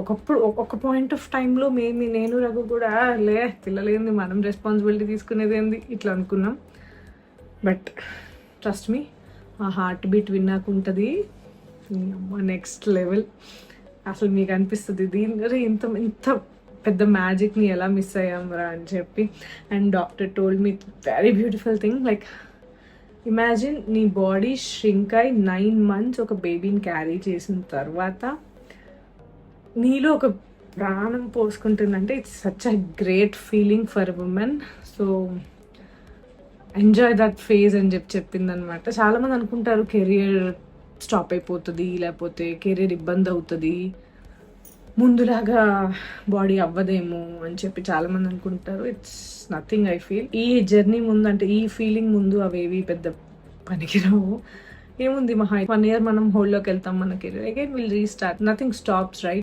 ఒకప్పుడు ఒక point of టైంలో నేను రఘు కూడా పిల్లలేంది మనం రెస్పాన్సిబిలిటీ తీసుకునేది ఏంది ఇట్లా అనుకున్నాం. బట్ ట్రస్ట్ మీ, ఆ హార్ట్ బీట్ విన్నాక ఉంటుంది నెక్స్ట్ లెవెల్. అసలు మీకు అనిపిస్తుంది దీని ఇంత పెద్ద మ్యాజిక్ని ఎలా మిస్ అయ్యాం అని చెప్పి. And doctor told me very beautiful thing, like imagine నీ బాడీ ష్రింక్ అయి 9 months ఒక బేబీని క్యారీ చేసిన తర్వాత నీలో ఒక ప్రాణం పోసుకుంటుందంటే it's such a great feeling for women. So enjoy that phase అని చెప్పిందనమాట. చాలామంది అనుకుంటారు కెరియర్ స్టాప్ అయిపోతుంది, లేకపోతే కెరియర్ ఇబ్బంది అవుతుంది, ముందులాగా బాడీ అవ్వదేమో అని చెప్పి చాలామంది అనుకుంటారు. It's nothing. ఐ ఫీల్ ఈ జర్నీ ముందు, అంటే ఈ ఫీలింగ్ ముందు అవేవి పెద్ద పనికిరావు. ఏముంది, మహా 1 year మనం హోల్డ్లోకి వెళ్తాం, మన career again will restart. Nothing stops, right?